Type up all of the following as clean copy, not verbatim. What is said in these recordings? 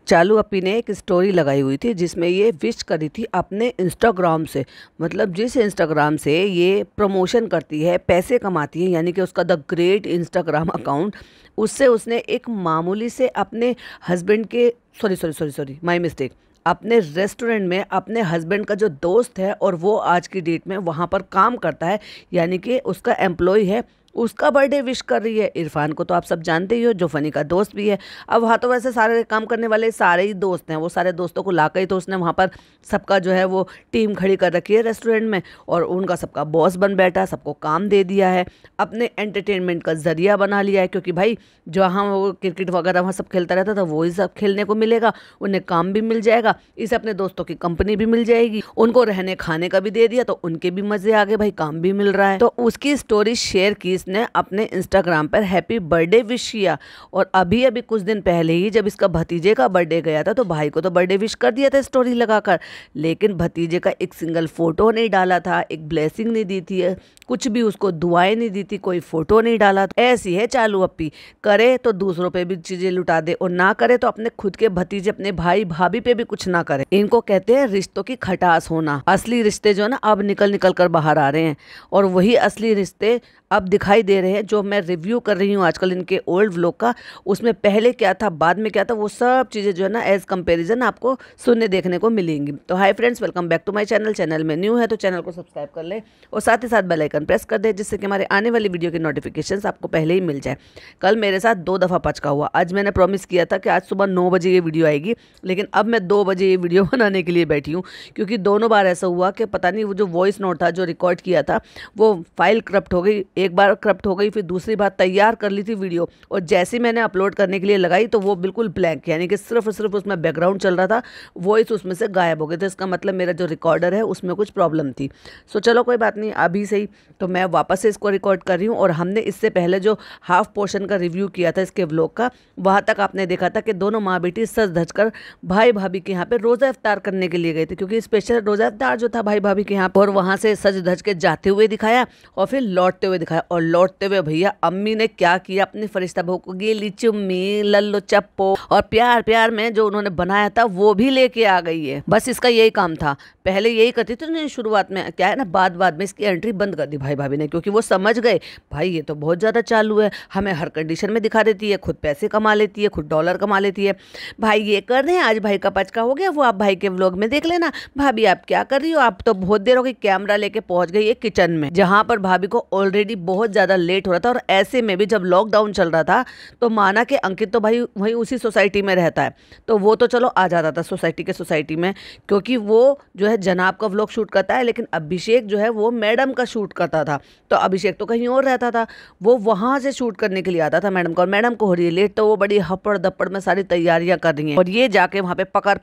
चालू अपी ने एक स्टोरी लगाई हुई थी जिसमें ये विश करी थी अपने इंस्टाग्राम से, मतलब जिस इंस्टाग्राम से ये प्रमोशन करती है, पैसे कमाती है, यानी कि उसका द ग्रेट इंस्टाग्राम अकाउंट, उससे उसने एक मामूली से अपने हस्बैंड के सॉरी माय मिस्टेक, अपने रेस्टोरेंट में अपने हस्बैंड का जो दोस्त है और वो आज की डेट में वहाँ पर काम करता है, यानी कि उसका एम्प्लॉय है, उसका बर्थडे विश कर रही है। इरफान को तो आप सब जानते ही हो, जो फनी का दोस्त भी है। अब वहाँ तो वैसे सारे काम करने वाले सारे ही दोस्त हैं, वो सारे दोस्तों को लाकर ही तो उसने वहाँ पर सबका जो है वो टीम खड़ी कर रखी है रेस्टोरेंट में, और उनका सबका बॉस बन बैठा, सबको काम दे दिया है, अपने एंटरटेनमेंट का जरिया बना लिया है। क्योंकि भाई जहाँ वो क्रिकेट वगैरह वहाँ सब खेलता रहता था, वही सब खेलने को मिलेगा, उन्हें काम भी मिल जाएगा, इसे अपने दोस्तों की कंपनी भी मिल जाएगी, उनको रहने खाने का भी दे दिया तो उनके भी मजे आ गए, भाई काम भी मिल रहा है। तो उसकी स्टोरी शेयर की ने अपने इंस्टाग्राम पर हैप्पी बर्थडे विश किया। और अभी अभी कुछ दिन पहले ही जब इसका भतीजे का बर्थडे गया था तो भाई को तो बर्थडे विश कर दिया था स्टोरी लगाकर, लेकिन भतीजे का एक सिंगल फोटो नहीं डाला था, एक ब्लेसिंग नहीं दी थी, कुछ भी उसको दुआएं नहीं दी थी, कोई फोटो नहीं डाला। ऐसी है चालू अपी, करे तो दूसरों पे भी चीजें लुटा दे और ना करे तो अपने खुद के भतीजे अपने भाई भाभी पे भी कुछ ना करे। इनको कहते हैं रिश्तों की खटास होना। असली रिश्ते जो है ना अब निकल निकल कर बाहर आ रहे हैं, और वही असली रिश्ते अब दिखाई दे रहे हैं। जो मैं रिव्यू कर रही हूँ आजकल इनके ओल्ड व्लॉग का, उसमें पहले क्या था बाद में क्या था, वो सब चीज़ें जो है ना एज कंपैरिजन आपको सुनने देखने को मिलेंगी। तो hi friends, welcome back to my channel. Channel में न्यू है तो चैनल को सब्सक्राइब कर लें और साथ ही साथ बेल आइकन प्रेस कर दें, जिससे कि हमारे आने वाली वीडियो की नोटिफिकेशंस आपको पहले ही मिल जाए। कल मेरे साथ 2 दफ़ा पचका हुआ। आज मैंने प्रॉमिस किया था कि आज सुबह 9 बजे ये वीडियो आएगी, लेकिन अब मैं 2 बजे ये वीडियो बनाने के लिए बैठी हूँ, क्योंकि दोनों बार ऐसा हुआ कि पता नहीं वो जो वॉइस नोट था जो रिकॉर्ड किया था वो फाइल करप्ट हो गई, एक बार करप्ट हो गई, फिर दूसरी बार तैयार कर ली थी वीडियो, और जैसे ही मैंने अपलोड करने के लिए लगाई तो वो बिल्कुल ब्लैंक, यानी कि सिर्फ उसमें बैकग्राउंड चल रहा था, वॉइस उसमें से गायब हो गई। तो इसका मतलब मेरा जो रिकॉर्डर है उसमें कुछ प्रॉब्लम थी। सो चलो कोई बात नहीं, अभी सही तो मैं वापस से इसको रिकॉर्ड कर रही हूँ। और हमने इससे पहले जो हाफ पोर्शन का रिव्यू किया था इसके व्लॉग का, वहाँ तक आपने देखा था कि दोनों माँ बेटी सज धज कर भाई भाभी के यहाँ पे रोज़ा इफ्तार करने के लिए गए थे, क्योंकि स्पेशल रोज़ा इफ्तार जो था भाई भाभी के यहाँ पर, और वहाँ से सज धज के जाते हुए दिखाया और फिर लौटते हुए दिखाया। और लौटते हुए भैया अम्मी ने क्या किया, अपनी फरिश्ता बहू को गेली चुम्मी लल्लो चप्पो और प्यार प्यार में जो उन्होंने बनाया था वो भी लेके आ गई है। बस इसका यही काम था, पहले यही करती थी नहीं, शुरुआत में क्या है ना, बाद में इसकी एंट्री बंद कर दी भाई भाभी ने, क्योंकि वो समझ गए भाई ये तो बहुत ज़्यादा चालू है, हमें हर कंडीशन में दिखा देती है, खुद पैसे कमा लेती है, खुद डॉलर कमा लेती है। भाई ये कर रहे हैं, आज भाई का पचका हो गया, वो आप भाई के व्लॉग में देख लेना। भाभी आप क्या कर रही हो, आप तो बहुत देर हो गई, कैमरा लेके पहुंच गई है किचन में, जहां पर भाभी को ऑलरेडी बहुत ज़्यादा लेट हो रहा था। और ऐसे में भी जब लॉकडाउन चल रहा था तो माना कि अंकित तो भाई वहीं उसी सोसाइटी में रहता है, तो वो तो चलो आ जाता था सोसाइटी में, क्योंकि वो जो है जनाब का व्लॉग शूट करता है, लेकिन अभिषेक जो है वो मैडम का शूट करता था। तो अभिषेक तो कहीं और रहता था, वो वहां से शूट करने के लिए आता था मैडम का, और मैडम को हो रही है लेट, तो वो बड़ी हपड़ दपड़ में सारी तैयारियां कर रही हैं, और ये जाके वहां पे पकड़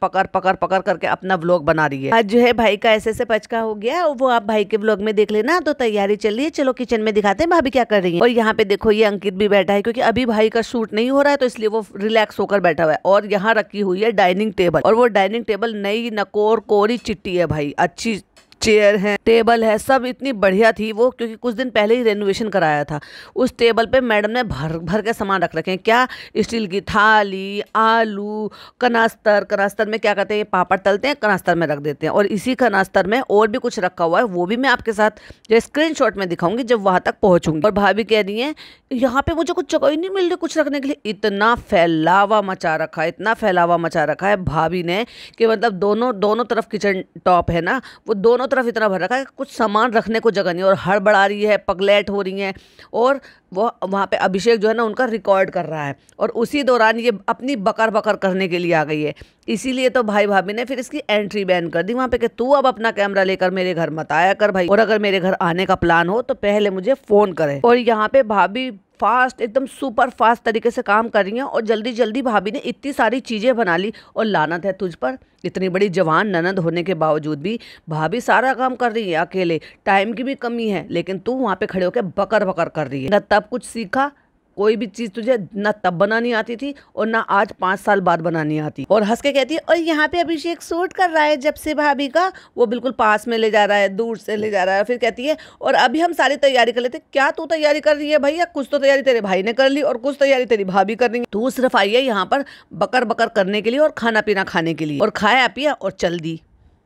करके अपना व्लॉग बना रही है। आज जो है भाई का ऐसे पचका हो गया, वो आप भाई के व्लॉग में देख लेना। तो तैयारी चल रही है, चलो किचन में दिखाते हैं भाभी क्या कर रही है। और यहाँ पे देखो ये अंकित भी बैठा है, क्योंकि अभी भाई का शूट नहीं हो रहा है तो इसलिए वो रिलैक्स होकर बैठा हुआ है। और यहाँ रखी हुई है डाइनिंग टेबल, और वो डाइनिंग टेबल नई नकोर कोरी चिट्टी है भाई, अच्छी चेयर है, टेबल है, सब इतनी बढ़िया थी वो, क्योंकि कुछ दिन पहले ही रेनोवेशन कराया था। उस टेबल पे मैडम ने भर के सामान रख रखे हैं, क्या स्टील की थाली, आलू, कनास्तर में क्या कहते हैं, पापड़ तलते हैं, कनास्तर में रख देते हैं, और इसी कनास्तर में और भी कुछ रखा हुआ है, वो भी मैं आपके साथ जो स्क्रीनशॉट में दिखाऊंगी जब वहां तक पहुंचूंगी। और भाभी कह रही है यहाँ पे मुझे कुछ जगह ही नहीं मिल रही कुछ रखने के लिए, इतना फैलावा मचा रखा है भाभी ने, कि मतलब दोनों तरफ किचन टॉप है ना, वो दोनों तरफ इतना भर रखा है कुछ सामान रखने को जगह नहीं, और हड़बड़ा रही है, पगलेट हो रही हैं, और वो वहाँ पे अभिषेक जो है ना उनका रिकॉर्ड कर रहा है, और उसी दौरान ये अपनी बकर करने के लिए आ गई है। इसीलिए तो भाई भाभी ने फिर इसकी एंट्री बैन कर दी वहाँ पे, कि तू अब अपना कैमरा लेकर मेरे घर मत आया कर भाई, और अगर मेरे घर आने का प्लान हो तो पहले मुझे फोन करे। और यहाँ पे भाभी फास्ट, एकदम सुपर फास्ट तरीके से काम कर रही हैं, और जल्दी जल्दी भाभी ने इतनी सारी चीज़ें बना ली। और लानत है तुझ पर, इतनी बड़ी जवान ननद होने के बावजूद भी भाभी सारा काम कर रही है अकेले, टाइम की भी कमी है, लेकिन तू वहाँ पे खड़े होकर बकर कर रही है। न तब कुछ सीखा कोई भी चीज तुझे ना तब बनानी आती थी और ना आज 5 साल बाद बनानी आती। और हंस के कहती है, और यहाँ पे अभिषेक शूट कर रहा है जब से भाभी का, वो बिल्कुल पास में ले जा रहा है, दूर से ले जा रहा है। फिर कहती है, और अभी हम सारी तैयारी कर लेते। क्या तू तैयारी कर रही है भैया? कुछ तो तैयारी तेरे भाई ने कर ली और कुछ तैयारी तेरी भाभी कर रही है। तू सिर्फ आई है यहाँ पर बकर बकर करने के लिए और खाना पीना खाने के लिए, और खाया पिया और चल दी।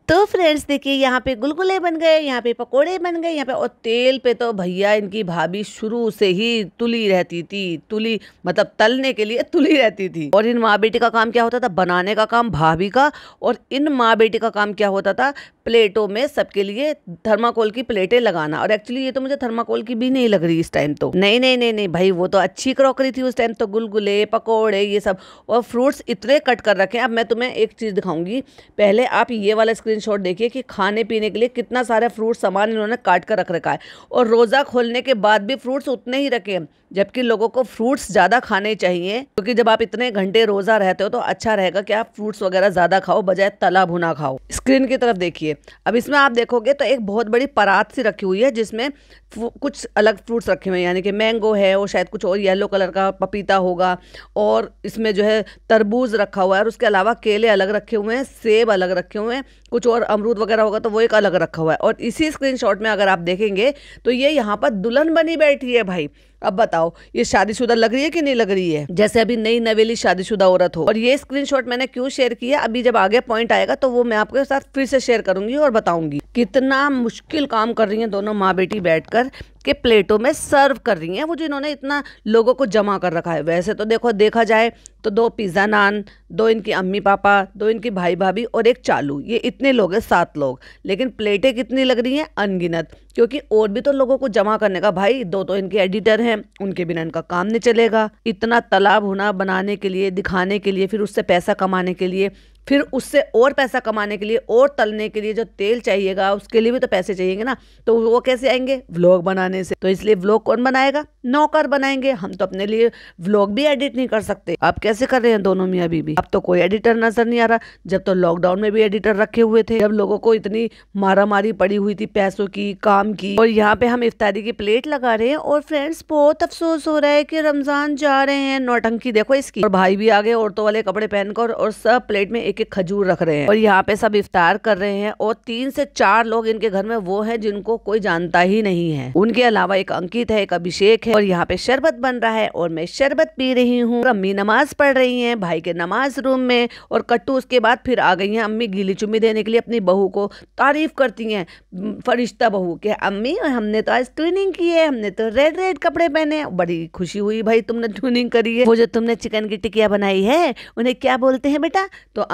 तो फ्रेंड्स देखिए, यहाँ पे गुलगुले बन गए, यहाँ पे पकोड़े बन गए, यहाँ पे, और तेल पे तो भैया इनकी भाभी शुरू से ही तुली रहती थी। तुली मतलब तलने के लिए तुली रहती थी। और इन माँ बेटी का काम क्या होता था? बनाने का काम भाभी का, और इन माँ बेटी का काम क्या होता था? प्लेटों में सबके लिए थर्माकोल की प्लेटें लगाना। और एक्चुअली ये तो मुझे थर्माकोल की भी नहीं लग रही इस टाइम तो। नहीं नहीं नहीं नहीं भाई, वो तो अच्छी क्रॉकरी थी उस टाइम तो। गुलगुले, पकोड़े, ये सब, और फ्रूट्स इतने कट कर रखे हैं। अब मैं तुम्हें एक चीज दिखाऊंगी। पहले आप ये वाला स्क्रीनशॉट देखिए कि खाने पीने के लिए कितना सारा फ्रूट सामान इन्होंने काट कर रख रखा है। और रोजा खोलने के बाद भी फ्रूट्स उतने ही रखे हैं, जबकि लोगों को फ्रूट्स ज़्यादा खाने चाहिए, क्योंकि जब आप इतने घंटे रोज़ा रहते हो तो अच्छा रहेगा कि आप फ्रूट्स वगैरह ज़्यादा खाओ बजाय तला भुना खाओ। स्क्रीन की तरफ देखिए। अब इसमें आप देखोगे तो एक बहुत बड़ी परात सी रखी हुई है, जिसमें कुछ अलग फ्रूट्स रखे हुए हैं, यानी कि मैंगो है और शायद कुछ और येलो कलर का पपीता होगा, और इसमें जो है तरबूज रखा हुआ है, और उसके अलावा केले अलग रखे हुए हैं, सेब अलग रखे हुए हैं, कुछ और अमरूद वगैरह होगा तो वो एक अलग रखा हुआ है। और इसी स्क्रीनशॉट में अगर आप देखेंगे तो ये यहाँ पर दुल्हन बनी बैठी है भाई। अब बताओ, ये शादीशुदा लग रही है कि नहीं लग रही है? जैसे अभी नई नवेली शादीशुदा औरत हो। और ये स्क्रीनशॉट मैंने क्यों शेयर किया, अभी जब आगे पॉइंट आएगा तो वो मैं आपके साथ फिर से शेयर करूंगी और बताऊंगी। कितना मुश्किल काम कर रही हैं दोनों माँ बेटी बैठकर के प्लेटों में सर्व कर रही हैं वो, जो इन्होंने इतना लोगों को जमा कर रखा है। वैसे तो देखो, देखा जाए तो 2 पिज़्ज़ा नान, 2 इनकी अम्मी पापा, 2 इनकी भाई भाभी और एक चालू, ये इतने लोग हैं, 7 लोग। लेकिन प्लेटें कितनी लग रही हैं? अनगिनत, क्योंकि और भी तो लोगों को जमा करने का। भाई 2 तो इनके एडिटर हैं, उनके बिना इनका काम नहीं चलेगा। इतना तला भुना बनाने के लिए, दिखाने के लिए, फिर उससे पैसा कमाने के लिए, फिर उससे और पैसा कमाने के लिए, और तलने के लिए जो तेल चाहिएगा उसके लिए भी तो पैसे चाहिएंगे ना। तो वो कैसे आएंगे? व्लॉग बनाने से। तो इसलिए व्लॉग कौन बनाएगा? नौकर बनाएंगे। हम तो अपने लिए व्लॉग भी एडिट नहीं कर सकते। आप कैसे कर रहे हैं दोनों मियाँ बीवी? अब तो कोई एडिटर नजर नहीं आ रहा। जब तो लॉकडाउन में भी एडिटर रखे हुए थे, जब लोगों को इतनी मारामारी पड़ी हुई थी पैसों की, काम की। और यहाँ पे हम इफ्तारी की प्लेट लगा रहे हैं। और फ्रेंड्स, बहुत अफसोस हो रहा है कि रमजान जा रहे हैं। नौटंकी देखो इसकी। और भाई भी आगे औरतों वाले कपड़े पहनकर, और सब प्लेट में एक एक खजूर रख रहे हैं। और यहाँ पे सब इफ्तार कर रहे हैं। और 3 से 4 लोग इनके घर में वो हैं जिनको कोई जानता ही नहीं है। उनके अलावा एक अंकित है, एक अभिषेक है। और यहाँ पे शरबत बन रहा है और मैं शरबत पी रही हूँ। अम्मी नमाज पढ़ रही हैं भाई के नमाज रूम में। और कट्टू उसके बाद फिर आ गई हैं अम्मी गीली चुम्मी देने के लिए अपनी बहू को। तारीफ करती हैं फरिश्ता बहू के, अम्मी हमने तो आज ट्यूनिंग की है, हमने तो रेड रेड कपड़े पहने। बड़ी खुशी हुई भाई तुमने ट्यूनिंग करी है। वो जो तुमने चिकन की टिकिया बनाई है उन्हें क्या बोलते हैं बेटा? तो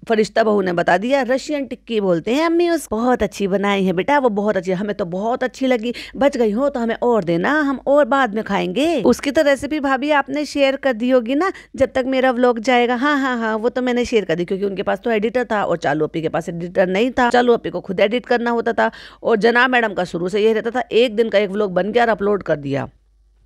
फरिश्ता बहू ने बता दिया, रशियन टिक्की बोलते हैं अम्मी उस। बहुत अच्छी बनाई है बेटा, वो बहुत अच्छी, हमें तो बहुत अच्छी लगी। बच गई हो तो हमें और देना, हम और बाद में खाएंगे। उसकी तो रेसिपी भाभी आपने शेयर कर दी होगी ना जब तक मेरा व्लॉग जाएगा। हाँ हाँ हाँ, वो तो मैंने शेयर कर दी, क्योंकि उनके पास तो एडिटर था और चालू अपी के पास एडिटर नहीं था। चालू अपी को खुद एडिट करना होता था। और जनाब मैडम का शुरू से यही रहता था, एक दिन का एक व्लॉग बन गया और अपलोड कर दिया।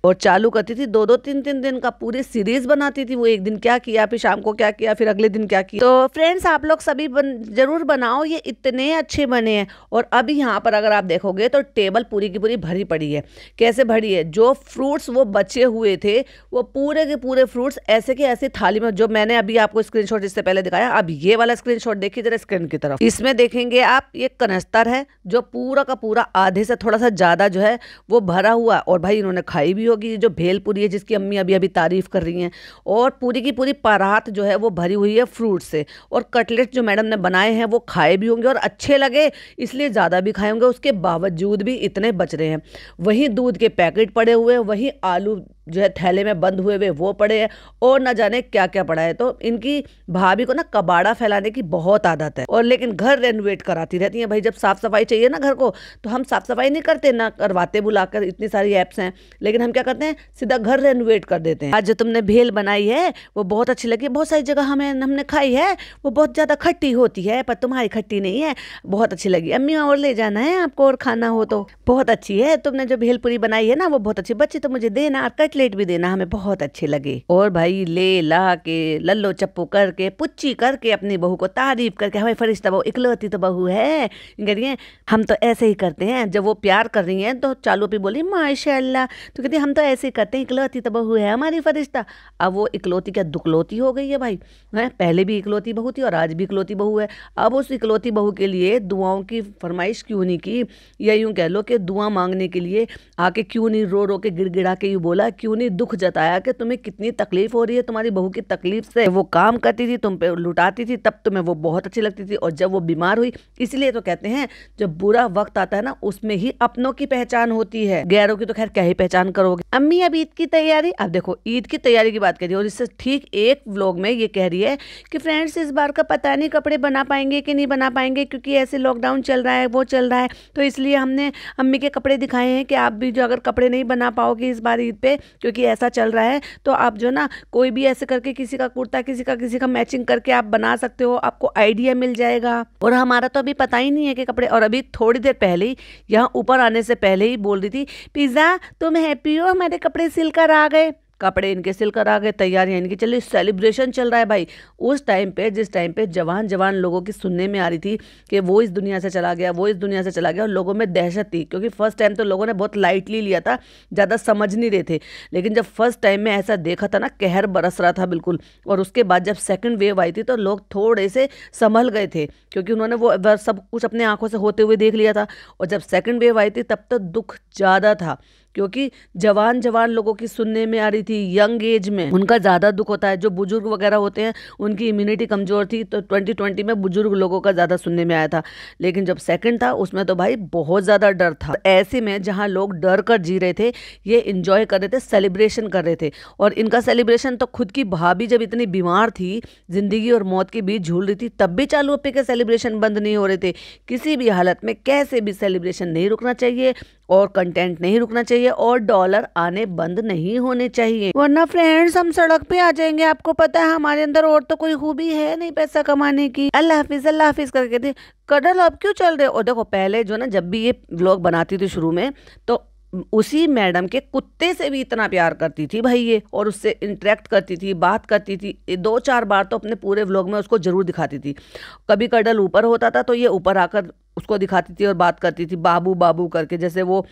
और चालू करती थी 2-2 3-3 दिन का पूरी सीरीज बनाती थी। वो एक दिन क्या किया, फिर शाम को क्या किया, फिर अगले दिन क्या किया। तो फ्रेंड्स, आप लोग सभी जरूर बनाओ, ये इतने अच्छे बने हैं। और अभी यहाँ पर अगर आप देखोगे तो टेबल पूरी की पूरी भरी पड़ी है। कैसे भरी है? जो फ्रूट्स वो बचे हुए थे, वो पूरे के पूरे फ्रूट्स ऐसे के ऐसे थाली में, जो मैंने अभी आपको स्क्रीनशॉट इससे पहले दिखाया। अब ये वाला स्क्रीनशॉट देखिए जरा स्क्रीन की तरफ। इसमें देखेंगे आप, ये कनस्तर है जो पूरा का पूरा आधे से थोड़ा सा ज्यादा जो है वो भरा हुआ। और भाई इन्होंने खाई भी होगी, जो भेलपुरी है जिसकी अम्मी अभी अभी तारीफ कर रही हैं। और पूरी की पूरी परात जो है वो भरी हुई है फ्रूट से। और कटलेट जो मैडम ने बनाए हैं वो खाए भी होंगे और अच्छे लगे, इसलिए ज़्यादा भी खाए होंगे। उसके बावजूद भी इतने बच रहे हैं। वहीं दूध के पैकेट पड़े हुए हैं, वहीं आलू जो है थैले में बंद हुए हुए वो पड़े हैं, और न जाने क्या क्या पड़ा है। तो इनकी भाभी को ना कबाड़ा फैलाने की बहुत आदत है। और लेकिन घर रेनोवेट कराती रहती हैं। भाई जब साफ सफाई चाहिए ना घर को, तो हम साफ सफाई नहीं करते, ना करवाते बुलाकर, इतनी सारी ऐप्स हैं। लेकिन हम क्या करते हैं, सीधा घर रेनोवेट कर देते हैं। आज जो तुमने भेल बनाई है वो बहुत अच्छी लगी। बहुत सारी जगह हमने खाई है, वो बहुत ज़्यादा खट्टी होती है, पर तुम्हारी खट्टी नहीं है, बहुत अच्छी लगी। अम्मी और ले जाना है आपको, और खाना हो तो। बहुत अच्छी है, तुमने जो भेलपुरी बनाई है ना वो बहुत अच्छी। बच्चे तो मुझे देना, और ब्रेसलेट भी देना हमें बहुत अच्छे लगे। और भाई ले ला के लल्लो चप्पू करके पुच्ची करके अपनी बहू को तारीफ करके, हमारी फरिश्ता बहू इकलौती तो बहू है, करिए हम तो ऐसे ही करते हैं। जब वो प्यार कर रही हैं तो चालू पे बोली माशाल्लाह, तो कहती हम तो ऐसे ही करते हैं, इकलौती तो बहू है हमारी फरिश्ता। अब वो इकलौती क्या दुकलौती हो गई है भाई, है पहले भी इकलौती बहू थी और आज भी इकलौती बहू है। अब उस इकलौती बहू के लिए दुआओं की फरमाइश क्यों नहीं की, या यूं कह लो कि दुआ मांगने के लिए आके क्यों नहीं रो रो के गिड़गिड़ा के यूं बोला, क्यों नहीं दुख जताया कि तुम्हें कितनी तकलीफ हो रही है, तुम्हारी बहू की तकलीफ से वो काम करती थी, तुम पे लुटाती थी, तब तुम्हें वो बहुत अच्छी लगती थी, और जब वो बीमार हुई, इसलिए तो कहते हैं जब बुरा वक्त आता है ना उसमें ही अपनों की पहचान होती है, गैरों की तो खैर क्या ही पहचान करोगे। अम्मी अब ईद की तैयारी, अब देखो ईद की तैयारी की बात कर रही है और इससे ठीक एक व्लॉग में ये कह रही है कि फ्रेंड्स इस बार का पता नहीं कपड़े बना पाएंगे कि नहीं बना पाएंगे, क्योंकि ऐसे लॉकडाउन चल रहा है वो चल रहा है, तो इसलिए हमने अम्मी के कपड़े दिखाए हैं कि आप भी जो अगर कपड़े नहीं बना पाओगे इस बार ईद पे क्योंकि ऐसा चल रहा है, तो आप जो ना कोई भी ऐसे करके किसी का कुर्ता किसी का मैचिंग करके आप बना सकते हो, आपको आइडिया मिल जाएगा। और हमारा तो अभी पता ही नहीं है कि कपड़े, और अभी थोड़ी देर पहले ही यहाँ ऊपर आने से पहले ही बोल रही थी पिज़्ज़ा तुम हैप्पी हो, हमारे कपड़े सिल कर आ गए, कपड़े इनके सिल कर आ गए, तैयारियां इनकी चल रही, सेलिब्रेशन चल रहा है भाई। उस टाइम पे जिस टाइम पे जवान जवान लोगों की सुनने में आ रही थी कि वो इस दुनिया से चला गया, वो इस दुनिया से चला गया, और लोगों में दहशत थी, क्योंकि फर्स्ट टाइम तो लोगों ने बहुत लाइटली लिया था, ज़्यादा समझ नहीं रहे थे, लेकिन जब फर्स्ट टाइम में ऐसा देखा था ना, कहर बरस रहा था बिल्कुल, और उसके बाद जब सेकेंड वेव आई थी तो लोग थोड़े से संभल गए थे, क्योंकि उन्होंने वो सब कुछ अपने आंखों से होते हुए देख लिया था। और जब सेकेंड वेव आई थी तब तो दुख ज़्यादा था, क्योंकि जवान जवान लोगों की सुनने में आ रही थी, यंग एज में उनका ज़्यादा दुख होता है, जो बुजुर्ग वगैरह होते हैं उनकी इम्यूनिटी कमज़ोर थी, तो 2020 में बुजुर्ग लोगों का ज़्यादा सुनने में आया था। लेकिन जब सेकंड था उसमें तो भाई बहुत ज़्यादा डर था। ऐसे में जहाँ लोग डर कर जी रहे थे, ये इंजॉय कर रहे थे, सेलिब्रेशन कर रहे थे। और इनका सेलिब्रेशन तो खुद की भाभी जब इतनी बीमार थी, जिंदगी और मौत के बीच झूल रही थी, तब भी चालू अप्पे के सेलिब्रेशन बंद नहीं हो रहे थे। किसी भी हालत में कैसे भी सेलिब्रेशन नहीं रुकना चाहिए, और कंटेंट नहीं रुकना चाहिए, और डॉलर आने बंद नहीं होने चाहिए, वरना फ्रेंड्स हम सड़क पे आ जाएंगे। आपको पता है हमारे अंदर और तो कोई खूबी है नहीं पैसा कमाने की। अल्लाह हाफिज करके थे कडल, अब क्यों चल रहे हो। और देखो पहले जो ना, जब भी ये व्लॉग बनाती थी शुरू में, तो उसी मैडम के कुत्ते से भी इतना प्यार करती थी भाई ये, और उससे इंटरेक्ट करती थी, बात करती थी, 2-4 बार तो अपने पूरे व्लॉग में उसको जरूर दिखाती थी। कभी कडल ऊपर होता था तो ये ऊपर आकर उसको दिखाती थी और बात करती थी बाबू बाबू करके, जैसे वो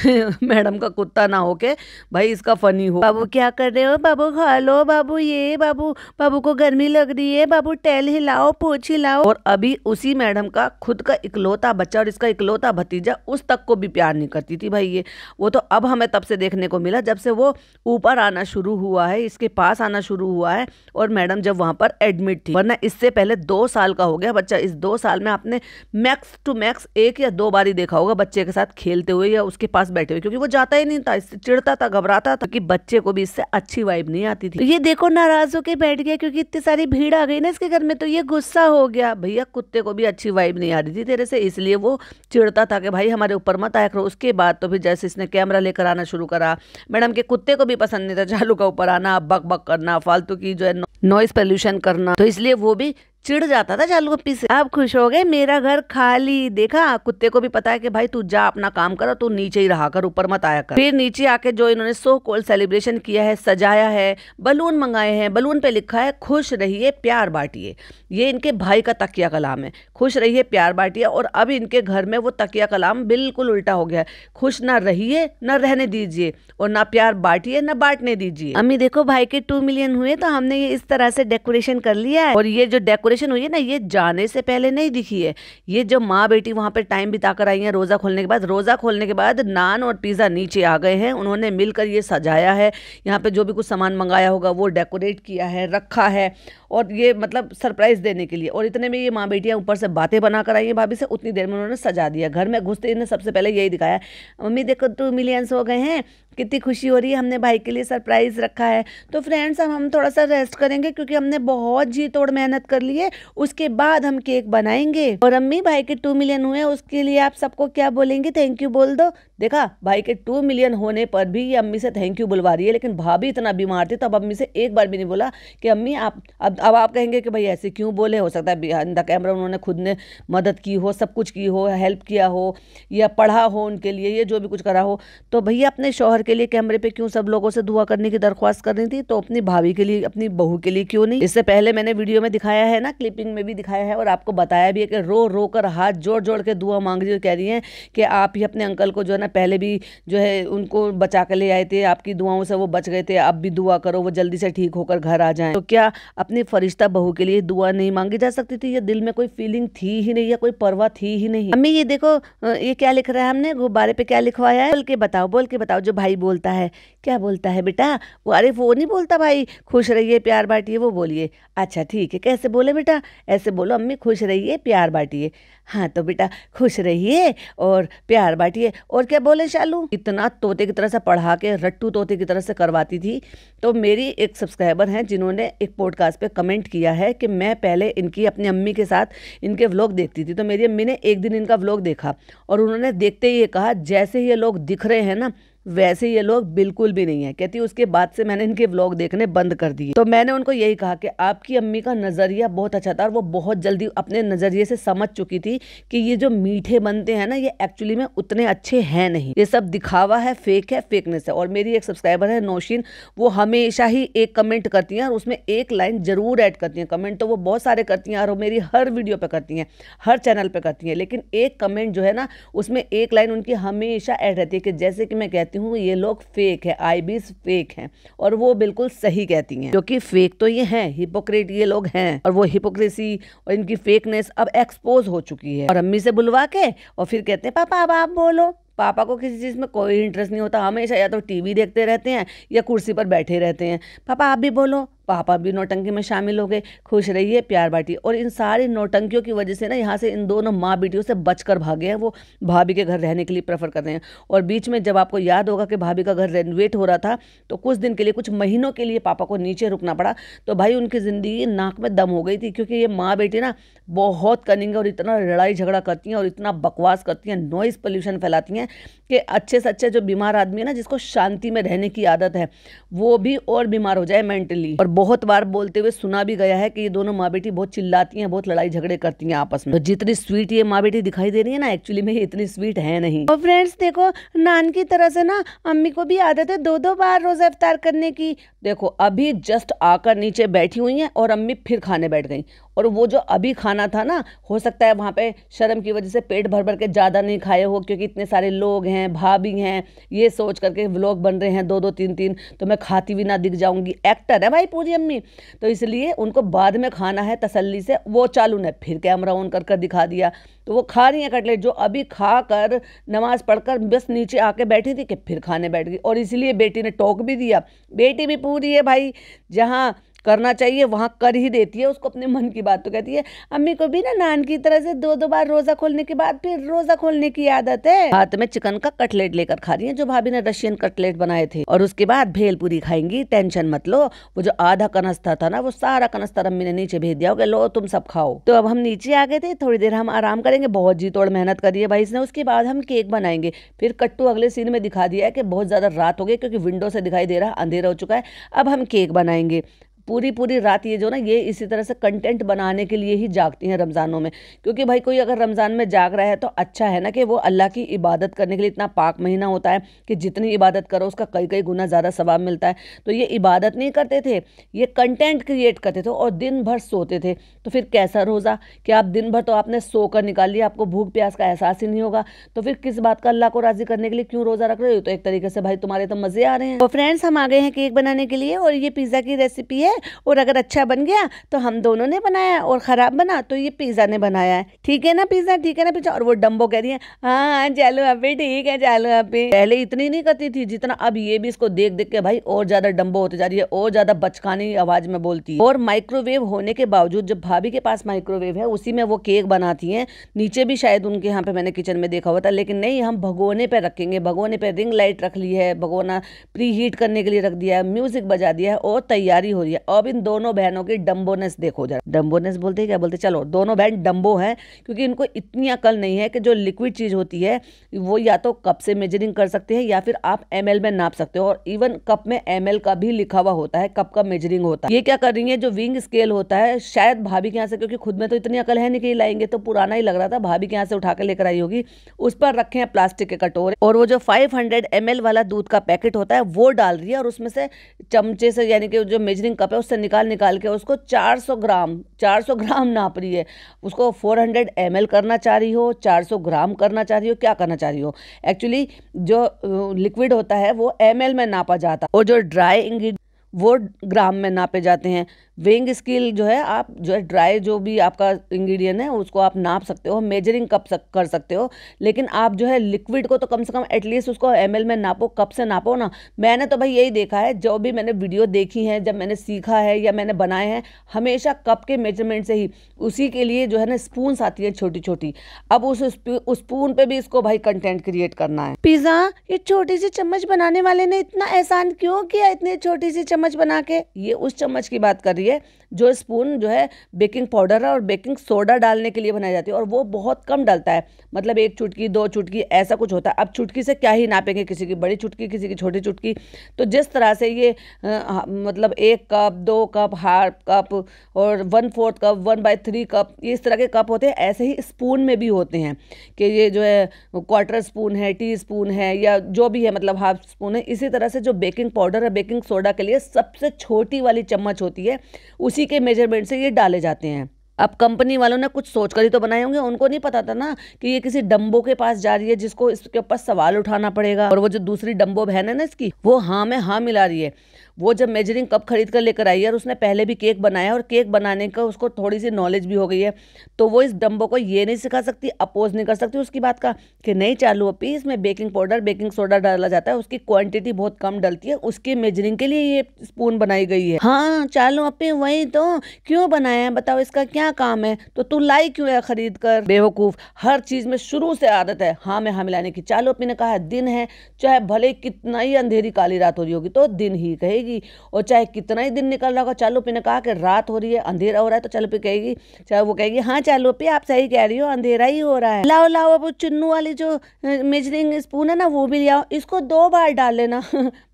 मैडम का कुत्ता ना हो के भाई इसका फनी हो। बाबू क्या कर रहे हो, बाबू खा लो, बाबू ये, बाबू बाबू को गर्मी लग रही है, बाबू टैल हिलाओ, पोछ हिलाओ। और अभी उसी मैडम का खुद का इकलौता बच्चा और इसका इकलौता भतीजा, उस तक को भी प्यार नहीं करती थी भाई ये। वो तो अब हमें तब से देखने को मिला जब से वो ऊपर आना शुरू हुआ है, इसके पास आना शुरू हुआ है, और मैडम जब वहां पर एडमिट थी, वरना इससे पहले 2 साल का हो गया बच्चा। इस 2 साल में आपने मैक्स टू मैक्स 1 या 2 बार ही देखा होगा बच्चे के साथ खेलते हुए या उसके पास बैठे हुए, क्योंकि वो जाता ही नहीं था, इससे चिढ़ता था, घबराता था, कि बच्चे को भी इससे अच्छी वाइब नहीं आती थी। तो ये देखो नाराज होके बैठ गया, क्योंकि इतनी सारी भीड़ आ गई ना इसके घर में, तो ये गुस्सा हो गया। भैया कुत्ते को भी अच्छी वाइब नहीं आ रही थी तेरे से, इसलिए वो चिढ़ता था कि भाई हमारे ऊपर मत आया करो। उसके बाद तो फिर जैसे इसने कैमरा लेकर आना शुरू करा, मैडम के कुत्ते को भी पसंद नहीं था चालू का ऊपर आना, बक बक करना, फालतू की जो है नॉइस पोल्यूशन करना, तो इसलिए वो भी चिढ़ जाता था चालू पप्पी से। अब खुश हो गए, मेरा घर खाली। देखा, कुत्ते को भी पता है कि भाई तू जा अपना काम कर, तू नीचे ही रहा कर, ऊपर मत आया कर। फिर नीचे आके जो इन्होंने सो कॉल्ड सेलिब्रेशन किया है, सजाया है, बलून मंगाए हैं, बलून पे लिखा है खुश रहिए प्यार बांटिए। ये इनके भाई का तकिया कलाम है, खुश रहिए प्यार बांटिए। और अब इनके घर में वो तकिया कलाम बिल्कुल उल्टा हो गया है, खुश ना रहिए ना रहने दीजिए, और ना प्यार बांटिए ना बांटने दीजिए। अम्मी देखो भाई के 2 मिलियन हुए तो हमने ये इस तरह से डेकोरेशन कर लिया है। और ये जो डेकोरेशन हुई है ना, ये जाने से पहले नहीं दिखी है। ये जब माँ बेटी वहां पे टाइम बिताकर आई हैं रोजा खोलने के बाद, रोजा खोलने के बाद नान और पिज्जा नीचे आ गए हैं, उन्होंने मिलकर ये सजाया है। यहाँ पे जो भी कुछ सामान मंगाया होगा वो डेकोरेट किया है, रखा है, और ये मतलब सरप्राइज देने के लिए। और इतने में ये माँ बेटियां ऊपर से बातें बनाकर आई हैं भाभी से, उतनी देर में उन्होंने सजा दिया। घर में घुसते इन्हें सबसे पहले यही दिखाया, मम्मी देखो 2 मिलियंस हो गए हैं, कितनी खुशी हो रही है, हमने भाई के लिए सरप्राइज रखा है। तो फ्रेंड्स अब हम थोड़ा सा रेस्ट करेंगे, क्योंकि हमने बहुत जी तोड़ मेहनत कर ली है, उसके बाद हम केक बनाएंगे। और अम्मी भाई के 2 मिलियन हुए, उसके लिए आप सबको क्या बोलेंगे, थैंक यू बोल दो। देखा, भाई के 2 मिलियन होने पर भी ये अम्मी से थैंक यू बुलवा रही है, लेकिन भाभी इतना बीमार थी तब अम्मी से एक बार भी नहीं बोला कि अम्मी आप अब आप कहेंगे कि भाई ऐसे क्यों बोले, हो सकता है बिहाइंड द कैमरा उन्होंने खुद ने मदद की हो, सब कुछ की हो, हेल्प किया हो, या पढ़ा हो उनके लिए, ये जो भी कुछ करा हो। तो भैया अपने शौहर के लिए कैमरे पे क्यों सब लोगों से दुआ करने की दरख्वास्त कर रही थी, तो अपनी भाभी के लिए, अपनी बहू के लिए क्यों नहीं। इससे पहले मैंने वीडियो में दिखाया है ना, क्लिपिंग में भी दिखाया है और आपको बताया भी है कि रो रो कर हाथ जोड़ जोड़ के दुआ मांग रही है, कह रही है कि आप ही अपने अंकल को जो है ना पहले भी जो है उनको बचा कर ले आए थे, आपकी दुआओं से वो बच गए थे, अब भी दुआ करो वो जल्दी से ठीक होकर घर आ जाएं। तो क्या अपनी फरिश्ता बहू के लिए दुआ नहीं मांगी जा सकती थी? ये दिल में कोई फीलिंग थी ही नहीं या कोई परवाह थी ही नहीं। अम्मी ये देखो, ये क्या लिख रहा है हमने गुब्बारे पे, क्या लिखवाया है? बोल के बताओ, बोल के बताओ। जो भाई बोलता है, क्या बोलता है बेटा? वो अरे वो नहीं बोलता भाई, खुश रहिए प्यार बांटिए, वो बोलिए। अच्छा ठीक है, कैसे बोले बेटा? ऐसे बोलो अम्मी, खुश रहिए प्यार बांटिए। हाँ तो बेटा खुश रहिए और प्यार बांटिए। और क्या बोले शालू? इतना तोते की तरह से पढ़ा के रट्टू तोते की तरह से करवाती थी। तो मेरी एक सब्सक्राइबर हैं जिन्होंने एक पॉडकास्ट पे कमेंट किया है कि मैं पहले इनकी अपनी अम्मी के साथ इनके व्लॉग देखती थी, तो मेरी अम्मी ने एक दिन इनका व्लॉग देखा और उन्होंने देखते ही ये कहा जैसे ये लोग दिख रहे हैं ना वैसे ये लोग बिल्कुल भी नहीं है। कहती उसके बाद से मैंने इनके व्लॉग देखने बंद कर दिए। तो मैंने उनको यही कहा कि आपकी अम्मी का नज़रिया बहुत अच्छा था और वो बहुत जल्दी अपने नज़रिए से समझ चुकी थी कि ये जो मीठे बनते हैं ना ये एक्चुअली में उतने अच्छे हैं नहीं, ये सब दिखावा है, फेक है, फेकनेस है। और मेरी एक सब्सक्राइबर है नौशीन, वो हमेशा ही एक कमेंट करती हैं और उसमें एक लाइन जरूर ऐड करती हैं। कमेंट तो वो बहुत सारे करती हैं और वो मेरी हर वीडियो पे करती हैं, हर चैनल पे करती हैं, लेकिन एक कमेंट जो है ना उसमें एक लाइन उनकी हमेशा ऐड रहती है कि जैसे कि मैं कहती हूँ ये लोग फेक है, आईबीज फेक हैं। और वो बिल्कुल सही कहती हैं, क्योंकि फेक तो ये हैं, हिपोक्रेट ये लोग हैं और वो हिपोक्रेसी और इनकी फेकनेस अब एक्सपोज हो चुकी है। और अम्मी से बुलवा के और फिर कहते हैं पापा अब आप बोलो। पापा को किसी चीज़ में कोई इंटरेस्ट नहीं होता, हमेशा या तो टीवी देखते रहते हैं या कुर्सी पर बैठे रहते हैं। पापा आप भी बोलो। पापा भी नौटंकी में शामिल हो गए, खुश रहिए प्यार बांटिए। और इन सारी नौटंकियों की वजह से ना यहाँ से इन दोनों माँ बेटियों से बचकर भागे हैं, वो भाभी के घर रहने के लिए प्रेफर कर रहे हैं। और बीच में जब आपको याद होगा कि भाभी का घर रेनोवेट हो रहा था तो कुछ दिन के लिए, कुछ महीनों के लिए पापा को नीचे रुकना पड़ा। तो भाई उनकी ज़िंदगी नाक में दम हो गई थी, क्योंकि ये माँ बेटी ना बहुत कनिंग और इतना लड़ाई झगड़ा करती हैं और इतना बकवास करती हैं, नॉइज़ पोल्यूशन फैलाती हैं कि अच्छे से अच्छे जो बीमार आदमी है ना, जिसको शांति में रहने की आदत है, वो भी और बीमार हो जाए मेंटली। और बहुत बार बोलते हुए सुना भी गया है कि ये दोनों माँ बेटी बहुत चिल्लाती हैं, बहुत लड़ाई झगड़े करती हैं आपस में। तो जितनी स्वीट ये माँ बेटी दिखाई दे रही है ना, एक्चुअली में ये इतनी स्वीट है नहीं। और फ्रेंड्स देखो, नान की तरह से ना अम्मी को भी आदत है 2-2 बार रोजा इफ्तार करने की। देखो अभी जस्ट आकर नीचे बैठी हुई हैं और अम्मी फिर खाने बैठ गई। और वो जो अभी खाना था ना, हो सकता है वहाँ पे शर्म की वजह से पेट भर भर के ज़्यादा नहीं खाए हो, क्योंकि इतने सारे लोग हैं, भाभी हैं, ये सोच करके व्लॉग बन रहे हैं 2-2 3-3, तो मैं खाती भी ना दिख जाऊंगी। एक्टर है भाई पूरी अम्मी, तो इसलिए उनको बाद में खाना है तसल्ली से। वो चालू ने फिर कैमरा ऑन कर कर दिखा दिया, तो वो खा रही है कटलेट, जो अभी खा कर नमाज पढ़कर बस नीचे आके बैठी थी कि फिर खाने बैठ गई। और इसलिए बेटी ने टोक भी दिया। बेटी भी पूरी है भाई, जहाँ करना चाहिए वहाँ कर ही देती है, उसको अपने मन की बात तो कहती है। अम्मी को भी ना नान की तरह से 2-2 बार रोजा खोलने के बाद फिर रोजा खोलने की आदत है। हाथ में चिकन का कटलेट लेकर खा रही है, जो भाभी ने रशियन कटलेट बनाए थे। और उसके बाद भेलपूरी खाएंगी, टेंशन मत लो। वो जो आधा कनस्ता था ना, वो सारा कनस्ता अम्मी ने नीचे भेज दिया, लो तुम सब खाओ। तो अब हम नीचे आ गए थे, थोड़ी देर हम आराम करेंगे, बहुत जी तोड़ मेहनत करी है भाई इसने। उसके बाद हम केक बनाएंगे। फिर कट्टू अगले सीन में दिखा दिया है कि बहुत ज्यादा रात हो गई, क्योंकि विंडो से दिखाई दे रहा अंधेरा हो चुका है। अब हम केक बनाएंगे। पूरी पूरी रात ये जो ना, ये इसी तरह से कंटेंट बनाने के लिए ही जागती हैं रमज़ानों में। क्योंकि भाई कोई अगर रमज़ान में जाग रहा है तो अच्छा है ना, कि वो अल्लाह की इबादत करने के लिए इतना पाक महीना होता है कि जितनी इबादत करो उसका कई कई गुना ज़्यादा सवाब मिलता है। तो ये इबादत नहीं करते थे, ये कंटेंट क्रिएट करते थे और दिन भर सोते थे। तो फिर कैसा रोज़ा, कि आप दिन भर तो आपने सोकर निकाल लिया, आपको भूख प्यास का एहसास ही नहीं होगा, तो फिर किस बात का अल्लाह को राज़ी करने के लिए क्यों रोज़ा रख रहे हो? तो एक तरीके से भाई तुम्हारे तो मज़े आ रहे हैं। तो फ्रेंड्स हम आ गए हैं केक बनाने के लिए, और ये पिज़्ज़ा की रेसिपी है। और अगर अच्छा बन गया तो हम दोनों ने बनाया, और खराब बना तो ये पिज़्ज़ा ने बनाया है। ठीक है ना पिज़्ज़ा, ठीक है ना पिज़्ज़ा? और वो डम्बो कह रही है हाँ चलो अभी ठीक है, चलो अभी। पहले इतनी नहीं करती थी जितना अब ये भी इसको देख देख के भाई और ज्यादा डम्बो होते जा रही है, और ज्यादा बचकानी आवाज में बोलती है। और माइक्रोवेव होने के बावजूद, जब भाभी के पास माइक्रोवेव है उसी में वो केक बनाती हैं। नीचे भी शायद उनके यहाँ पे मैंने किचन में देखा हुआ था, लेकिन नहीं, हम भगोने पे रखेंगे। भगोने पे रिंग लाइट रख ली है, भगोना प्री हीट करने के लिए रख दिया है, म्यूजिक बजा दिया है और तैयारी हो रही है। अब इन दोनों बहनों की डम्बोनेस देखो जरा। डम्बोनेस बोलते हैं क्या बोलते, चलो दोनों बहन डम्बो हैं, क्योंकि इनको इतनी अकल नहीं है कि जो लिक्विड चीज होती है वो या तो कप से मेजरिंग कर सकते हैं या फिर आप ml में नाप सकते हो, और इवन कप में ml का भी लिखा हुआ होता है, कप का मेजरिंग होता है। ये क्या कर रही है, जो विंग स्केल होता है शायद भाभी के यहाँ से, क्योंकि खुद में तो इतनी अकल है नहीं कि लाएंगे, तो पुराना ही लग रहा था, भाभी के यहाँ से उठा के लेकर आई होगी। उस पर रखे हैं प्लास्टिक के कटोरे, और वो जो 500 ml वाला दूध का पैकेट होता है वो डाल रही है, और उसमें से चमचे से, यानी कि जो मेजरिंग कप है उससे निकाल निकाल के उसको 400 ग्राम नाप रही है। उसको 400 ml करना चाह रही हो, 400 ग्राम करना चाह रही हो, क्या करना चाह रही हो। एक्चुअली जो लिक्विड होता है वो ml में नापा जाता है, और जो ड्राई इंग्रेडिएंट वो ग्राम में नापे जाते हैं। वेइंग स्केल जो है, आप जो है ड्राई जो भी आपका इंग्रेडिएंट है उसको आप नाप सकते हो, मेजरिंग कप कर सकते हो, लेकिन आप जो है लिक्विड को तो कम से कम एटलीस्ट उसको ml में नापो, कप से नापो ना। मैंने तो भाई यही देखा है, जो भी मैंने वीडियो देखी है, जब मैंने सीखा है या मैंने बनाए हैं, हमेशा कप के मेजरमेंट से ही। उसी के लिए जो है ना स्पून्स आती है छोटी छोटी, अब उस स्पून पे भी इसको भाई कंटेंट क्रिएट करना है। पिज्जा ये छोटी सी चम्मच बनाने वाले ने इतना एहसान क्यों किया, इतनी छोटी सी चम्मच बना के। ये उस चम्मच की बात कर रही है जो स्पून जो है बेकिंग पाउडर और बेकिंग सोडा डालने के लिए बनाई जाती है, और वो बहुत कम डलता है, मतलब 1 चुटकी 2 चुटकी ऐसा कुछ होता है। अब चुटकी से क्या ही नापेंगे, किसी की बड़ी चुटकी किसी की छोटी चुटकी। तो जिस तरह से ये मतलब 1 कप 2 कप हाफ कप और 1/4 कप 1/3 कप इस तरह के कप होते हैं, ऐसे ही स्पून में भी होते हैं कि ये जो है 1/4 स्पून है, टी स्पून है, या जो भी है मतलब हाफ स्पून है। इसी तरह से जो बेकिंग पाउडर है बेकिंग सोडा के लिए सबसे छोटी वाली चम्मच होती है, उसी के मेजरमेंट से ये डाले जाते हैं। अब कंपनी वालों ने कुछ सोच कर ही तो बनाए होंगे, उनको नहीं पता था ना कि ये किसी डम्बो के पास जा रही है जिसको इसके ऊपर सवाल उठाना पड़ेगा। और वो जो दूसरी डम्बो बहन है ना इसकी, वो हाँ में हाँ मिला रही है। वो जब मेजरिंग कप खरीद कर लेकर आई है और उसने पहले भी केक बनाया और केक बनाने का उसको थोड़ी सी नॉलेज भी हो गई है, तो वो इस डम्बो को ये नहीं सिखा सकती, अपोज नहीं कर सकती उसकी बात का कि नहीं चालू अपी, इसमें बेकिंग पाउडर बेकिंग सोडा डाला जाता है, उसकी क्वांटिटी बहुत कम डलती है, उसकी मेजरिंग के लिए ये स्पून बनाई गई है। हाँ चालू अपी वही तो, क्यों बनाया है बताओ, इसका क्या काम है, तो तू लाई क्यों है खरीद कर। बेवकूफ, हर चीज में शुरू से आदत है हाँ में हाँ मिलाने की। चालू अपी ने कहा है दिन है, चाहे भले कितना ही अंधेरी काली रात हो रही होगी तो दिन ही कहेगी, और चाहे कितना ही दिन निकल रहा होगा, चालू पी ने कहा कि रात हो रही है अंधेरा हो रहा है, तो चालू पी कहेगी, चाहे वो कहेगी हाँ चालू पी आप सही कह रही हो अंधेरा ही हो रहा है। लाओ लाओ अब चुन्नू वाली जो मेजरिंग स्पून है ना वो भी लियाओ, इसको 2 बार डाल लेना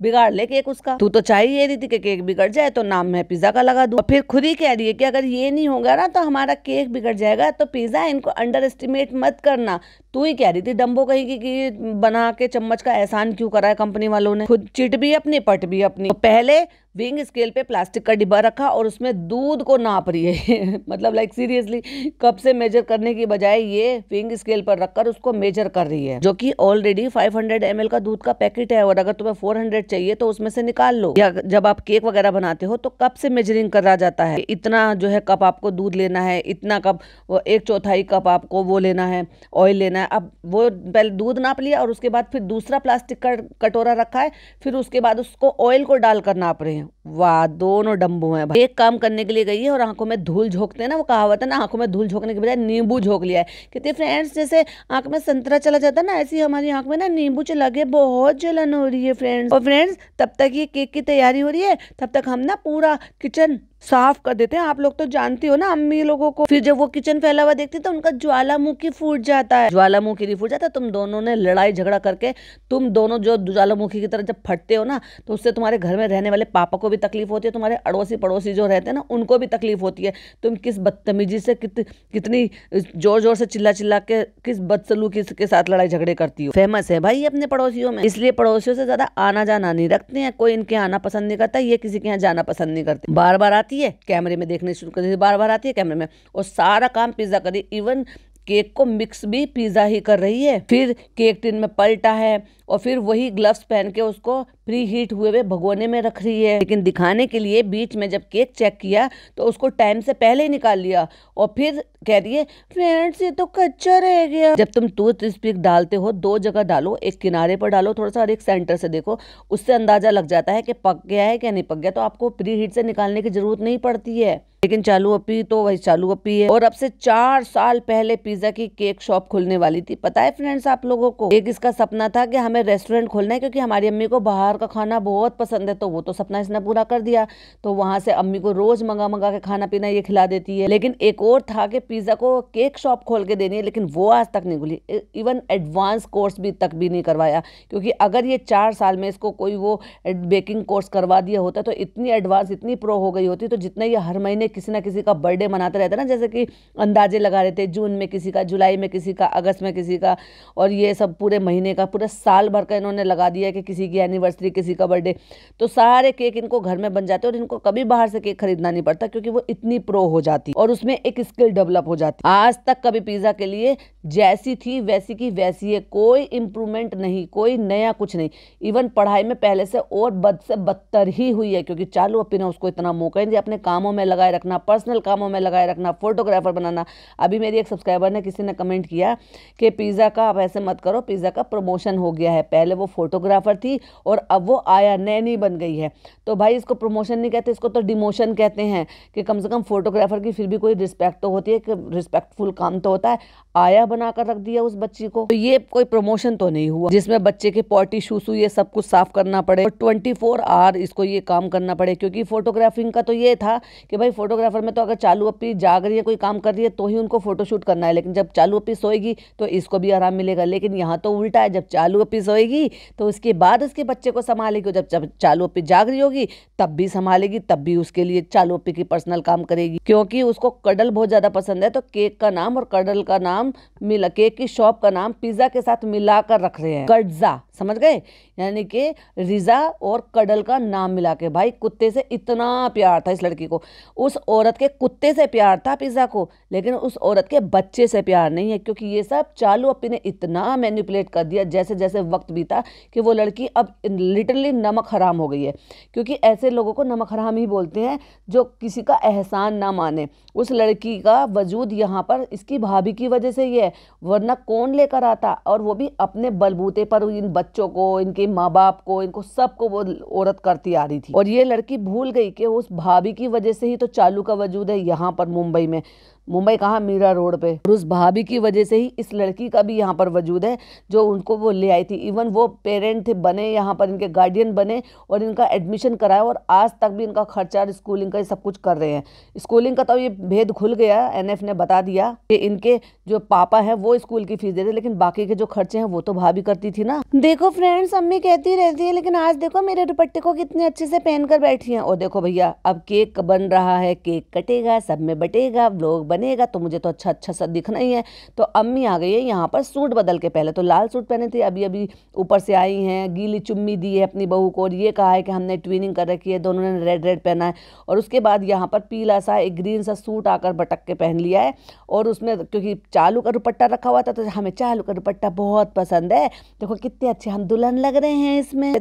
बिगाड़ ले केक उसका। तू तो चाहिए ये रही थी कि केक बिगड़ जाए तो नाम मैं पिज्जा का लगा दूं, और फिर खुद ही कह रही है कि अगर ये नहीं होगा ना तो हमारा केक बिगड़ जाएगा। तो पिज्जा इनको अंडर एस्टिमेट मत करना। तू ही कह रही थी डम्बो कहीं कि बना के चम्मच का एहसान क्यों करा है कंपनी वालों ने, खुद चिट भी अपनी पट भी अपनी। तो पहले विंग स्केल पे प्लास्टिक का डिब्बा रखा और उसमें दूध को नाप रही है मतलब लाइक सीरियसली कप से मेजर करने की बजाय ये विंग स्केल पर रखकर उसको मेजर कर रही है, जो कि ऑलरेडी 500 ml का दूध का पैकेट है, और अगर तुम्हें 400 चाहिए तो उसमें से निकाल लो। या जब आप केक वगैरह बनाते हो तो कप से मेजरिंग करा जाता है, इतना जो है कप आपको दूध लेना है, इतना कप 1/4 कप आपको वो लेना है ऑयल लेना है। अब वो पहले दूध नाप लिया और उसके बाद फिर दूसरा प्लास्टिक का कटोरा रखा है, फिर उसके बाद उसको ऑयल को डालकर नाप रहे हैं। वाह दोनों डम्बो हैं भाई। एक काम करने के लिए गई है और आंखों में धूल झोंकते हैं ना, वो कहावत है ना, आंखों में धूल झोंकने के बजाय नींबू झोंक लिया है। कहते फ्रेंड्स जैसे आंख में संतरा चला जाता है ना, ऐसी हमारी आंख में ना नींबू चला गया, बहुत जलन हो रही है फ्रेंड्स। और फ्रेंड्स तब तक ये केक की तैयारी हो रही है, तब तक हम ना पूरा किचन साफ कर देते हैं। आप लोग तो जानती हो ना अम्मी लोगों को, फिर जब वो किचन फैला हुआ देखते तो उनका ज्वालामुखी फूट जाता है। ज्वालामुखी नहीं फूट जाता, तुम दोनों ने लड़ाई झगड़ा करके, तुम दोनों जो ज्वालामुखी की तरह जब फटते हो ना तो उससे तुम्हारे घर में रहने वाले पापा को भी तकलीफ होती है, तुम्हारे अड़ोसी पड़ोसी जो रहते हैं ना उनको भी तकलीफ होती है। तुम किस बदतमीजी से कितनी जोर जोर से चिल्ला चिल्ला के किस बदसलूकी के साथ लड़ाई झगड़े करती हो। फेमस है भाई अपने पड़ोसियों में, इसलिए पड़ोसियों से ज्यादा आना जाना नहीं रखते हैं। कोई इनके आना पसंद नहीं करता, ये किसी के यहाँ जाना पसंद नहीं करते। बार बार आती है कैमरे में देखने शुरू कर देती, बार बार आती है कैमरे में और सारा काम पिज्जा कर रही, इवन केक को मिक्स भी पिज्जा ही कर रही है। फिर केक टिन में पलटा है और फिर वही ग्लव्स पहन के उसको प्री हीट हुए हुए भगोने में रख रही है। लेकिन दिखाने के लिए बीच में जब केक चेक किया तो उसको टाइम से पहले ही निकाल लिया और फिर कह रही है फ्रेंड्स ये तो कच्चा रह गया। जब तुम टूथपिक डालते हो 2 जगह डालो, एक किनारे पर डालो थोड़ा सा और एक सेंटर से देखो, उससे अंदाजा लग जाता है कि पक गया है क्या नहीं पक गया, तो आपको प्री हीट से निकालने की जरूरत नहीं पड़ती है। लेकिन चालू अपी तो वही चालू अपी है। और अब से 4 साल पहले पिज्जा की केक शॉप खुलने वाली थी, पता है फ्रेंड्स आप लोगों को। एक इसका सपना था कि हमें रेस्टोरेंट खोलना है क्योंकि हमारी अम्मी को बाहर बाहर का खाना बहुत पसंद है, तो वो तो सपना इसने पूरा कर दिया। तो वहां से अम्मी को रोज मंगा मंगा के खाना पीना ये खिला देती है। लेकिन एक और था कि पिज्जा को केक शॉप खोल के देनी है, लेकिन वो आज तक नहीं खुली। इवन एडवांस कोर्स भी नहीं करवाया, क्योंकि अगर ये 4 साल में इसको कोई वो बेकिंग कोर्स करवा दिया होता तो इतनी एडवांस, इतनी प्रो हो गई होती। तो जितना ये हर महीने किसी ना किसी का बर्थडे मनाते रहते ना, जैसे कि अंदाजे लगा रहे थे, जून में किसी का, जुलाई में किसी का, अगस्त में किसी का, और ये सब पूरे महीने का, पूरे साल भर का इन्होंने लगा दिया कि किसी की एनिवर्सरी, किसी का बर्थडे, तो सारे केक इनको घर में बन जाते और इनको कभी बाहर से केक खरीदना नहीं पड़ता, क्योंकि वो इतनी प्रो हो जाती और उसमें एक स्किल डेवलप हो जाती। आज तक कभी पिज्जा के लिए जैसी थी वैसी की वैसी है, कोई इंप्रूवमेंट नहीं, कोई नया कुछ नहीं। इवन पढ़ाई में पहले से और बद से बदतर ही हुई है, क्योंकि चालू अपी ने उसको इतना मौका नहीं दिया अपने कामों में लगाए रखना, पर्सनल कामों में लगाए रखना, फोटोग्राफर बनाना। अभी मेरी एक सब्सक्राइबर ने, किसी ने कमेंट किया कि पिज्जा का आप ऐसे मत करो, पिज्जा का प्रमोशन हो गया है। पहले वो फोटोग्राफर थी और अब वो आया नैनी बन गई है। तो भाई इसको प्रमोशन नहीं कहते, इसको तो डिमोशन कहते हैं, कि कम से कम फोटोग्राफर की फिर भी कोई रिस्पेक्ट तो होती है, कि रिस्पेक्टफुल काम तो होता है। आया बनाकर रख दिया उस बच्ची को, तो ये कोई प्रमोशन तो नहीं हुआ जिसमें बच्चे के पॉटी शूसू ये सब कुछ साफ करना पड़े और 24 आवर इसको ये काम करना पड़े। क्योंकि फोटोग्राफिंग का तो ये था कि भाई फोटोग्राफर में तो अगर चालू अपनी जाग रही है, कोई काम कर रही है, तो ही उनको फोटोशूट करना है, लेकिन जब चालू अपनी सोएगी तो इसको भी आराम मिलेगा। लेकिन यहाँ तो उल्टा है, जब चालू अपनी सोएगी तो उसके बाद उसके बच्चे को संभालेगी, जब चालू अपनी जाग रही होगी तब भी संभालेगी, तब भी उसके लिए चालू अपनी की पर्सनल काम करेगी। क्योंकि उसको कडल बहुत ज्यादा पसंद है, तो केक का नाम और कडल का नाम मिला, केक की शॉप का नाम पिज्जा के साथ मिलाकर रख रहे हैं, कड्जा, समझ गए? यानी कि रिजा और कडल का नाम मिला के। भाई कुत्ते से इतना प्यार था इस लड़की को, उस औरत के कुत्ते से प्यार था पिज्जा को, लेकिन उस औरत के बच्चे से प्यार नहीं है। क्योंकि ये सब चालू अपी ने इतना मैनिपुलेट कर दिया जैसे जैसे वक्त बीता, कि वो लड़की अब लिटरली नमक हराम हो गई है। क्योंकि ऐसे लोगों को नमक हराम ही बोलते हैं जो किसी का एहसान ना माने। उस लड़की का वजूद यहाँ पर इसकी भाभी की वजह से ही है, वरना कौन लेकर आता, और वो भी अपने बलबूते पर। इन बच्चों को, इनके माँ बाप को, इनको सबको वो औरत करती आ रही थी। और ये लड़की भूल गई कि उस भाभी की वजह से ही तो चालू का वजूद है यहाँ पर मुंबई में। मुंबई कहाँ, मीरा रोड पे। और उस भाभी की वजह से ही इस लड़की का भी यहाँ पर वजूद है, जो उनको वो ले आई थी। इवन वो पेरेंट थे बने, यहाँ पर इनके गार्डियन बने और इनका एडमिशन कराया, और आज तक भी इनका खर्चा, स्कूलिंग का सब कुछ कर रहे हैं। स्कूलिंग का तो ये भेद खुल गया, एनएफ ने बता दिया कि इनके जो पापा है वो स्कूल की फीस देते, लेकिन बाकी के जो खर्चे हैं वो तो भाभी करती थी ना। देखो फ्रेंड्स, अम्मी कहती रहती है, लेकिन आज देखो मेरे दुपट्टे को कितने अच्छे से पहन कर बैठी है। और देखो भैया, अब केक बन रहा है, केक कटेगा, सब में बटेगा, व्लॉग बनेगा, तो मुझे तो अच्छा अच्छा सा दिखना ही है। तो अम्मी आ गई है यहाँ पर सूट बदल के। पहले तो लाल सूट पहने थे, अभी अभी ऊपर से आई हैं, गीली चुम्मी दी है अपनी बहू को, और ये कहा है कि हमने ट्विनिंग कर रखी है, दोनों ने रेड रेड पहना है। और उसके बाद यहाँ पर पीला सा एक ग्रीन सा सूट आकर बटक के पहन लिया है। और उसमें क्योंकि चालू का दुपट्टा रखा हुआ था, तो हमें चालू का दुपट्टा बहुत पसंद है। देखो कितने अच्छे हम दुल्हन लग रहे हैं इसमें।